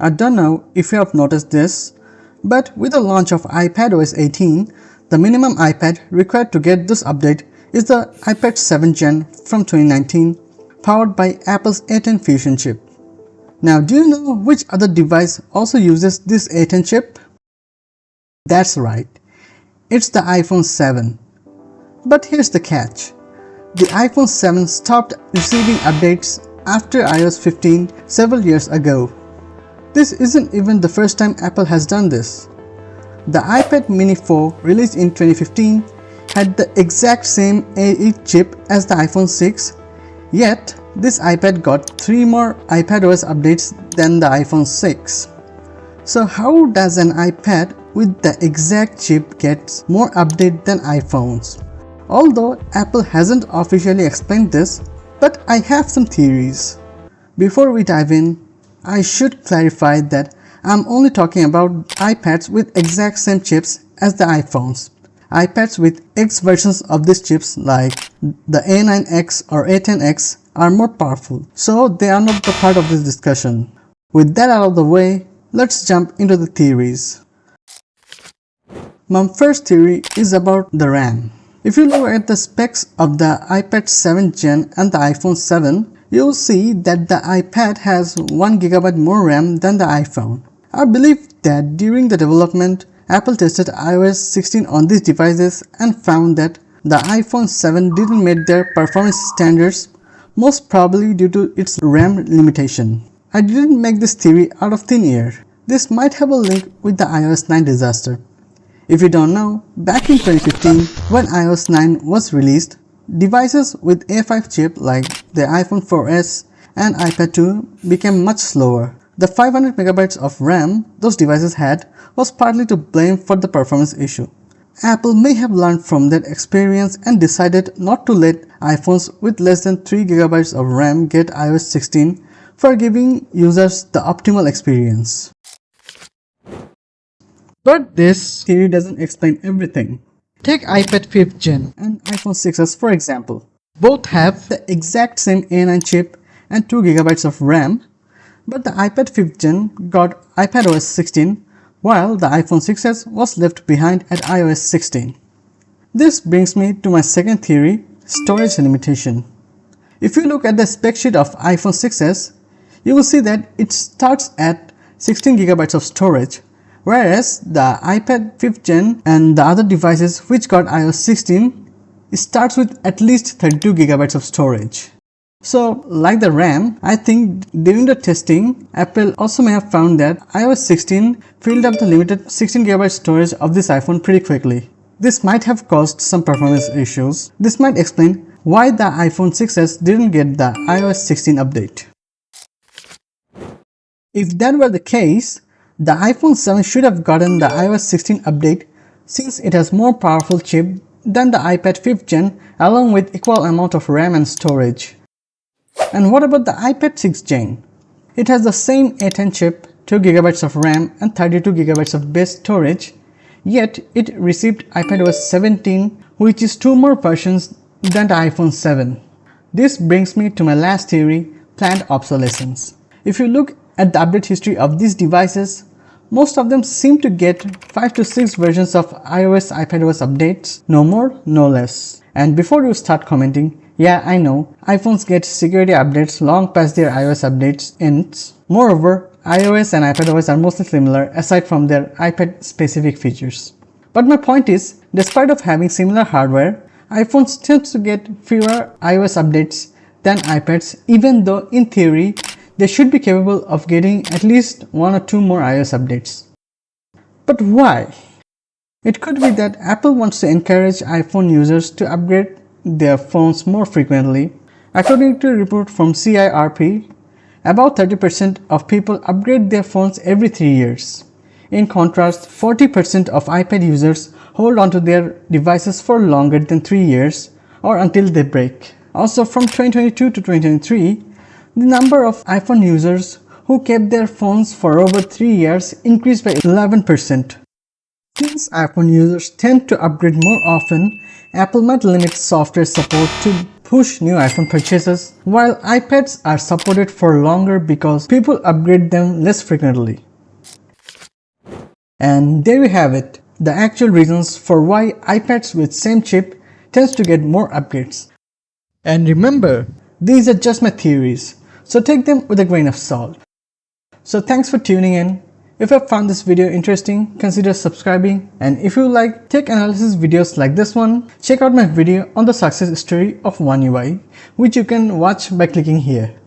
I don't know if you have noticed this, but with the launch of iPadOS 18, the minimum iPad required to get this update is the iPad 7th Gen from 2019, powered by Apple's A10 Fusion chip. Now, do you know which other device also uses this A10 chip? That's right, it's the iPhone 7. But here's the catch. The iPhone 7 stopped receiving updates after iOS 15 several years ago. This isn't even the first time Apple has done this. The iPad mini 4 released in 2015 had the exact same A8 chip as the iPhone 6, yet this iPad got 3 more iPadOS updates than the iPhone 6. So how does an iPad with the exact chip get more updates than iPhones? Although Apple hasn't officially explained this, but I have some theories. Before we dive in, I should clarify that I'm only talking about iPads with exact same chips as the iPhones. iPads with X versions of these chips like the A9X or A10X are more powerful, so they are not the part of this discussion. With that out of the way, let's jump into the theories. My first theory is about the RAM. If you look at the specs of the iPad 7th Gen and the iPhone 7, you will see that the iPad has 1GB more RAM than the iPhone. I believe that during the development, Apple tested iOS 16 on these devices and found that the iPhone 7 didn't meet their performance standards, most probably due to its RAM limitation. I didn't make this theory out of thin air. This might have a link with the iOS 9 disaster. If you don't know, back in 2015, when iOS 9 was released, devices with A5 chip like the iPhone 4S and iPad 2 became much slower. The 500 MB of RAM those devices had was partly to blame for the performance issue. Apple may have learned from that experience and decided not to let iPhones with less than 3 GB of RAM get iOS 16 for giving users the optimal experience. But this theory doesn't explain everything. Take iPad 5th Gen and iPhone 6s for example. Both have the exact same A9 chip and 2 GB of RAM, but the iPad 5th Gen got iPadOS 16 while the iPhone 6s was left behind at iOS 16. This brings me to my second theory, storage limitation. If you look at the spec sheet of iPhone 6s, you will see that it starts at 16 GB of storage, whereas the iPad 5th Gen and the other devices which got iOS 16 starts with at least 32 GB of storage. So, like the RAM, I think during the testing, Apple also may have found that iOS 16 filled up the limited 16 GB storage of this iPhone pretty quickly. This might have caused some performance issues. This might explain why the iPhone 6s didn't get the iOS 16 update. If that were the case, the iPhone 7 should have gotten the iOS 16 update since it has more powerful chip than the iPad 5th Gen along with equal amount of RAM and storage. And what about the iPad 6th Gen? It has the same A10 chip, 2 GB of RAM and 32 GB of base storage, yet it received iPadOS 17, which is 2 more versions than the iPhone 7. This brings me to my last theory, planned obsolescence. If you look at the update history of these devices, most of them seem to get 5 to 6 versions of iOS iPadOS updates, no more, no less. And before you start commenting, yeah, I know, iPhones get security updates long past their iOS updates ends. Moreover, iOS and iPadOS are mostly similar aside from their iPad specific features. But my point is, despite of having similar hardware, iPhones tend to get fewer iOS updates than iPads, even though in theory, they should be capable of getting at least 1 or 2 more iOS updates. But why? It could be that Apple wants to encourage iPhone users to upgrade their phones more frequently. According to a report from CIRP, about 30% of people upgrade their phones every 3 years. In contrast, 40% of iPad users hold onto their devices for longer than 3 years or until they break. Also, from 2022 to 2023, the number of iPhone users who kept their phones for over 3 years increased by 11%. Since iPhone users tend to upgrade more often, Apple might limit software support to push new iPhone purchases, while iPads are supported for longer because people upgrade them less frequently. And there you have it, the actual reasons for why iPads with same chip tends to get more upgrades. And remember, these are just my theories, so take them with a grain of salt. So thanks for tuning in. If you found this video interesting, consider subscribing, and if you like tech analysis videos like this one, check out my video on the success story of One UI, which you can watch by clicking here.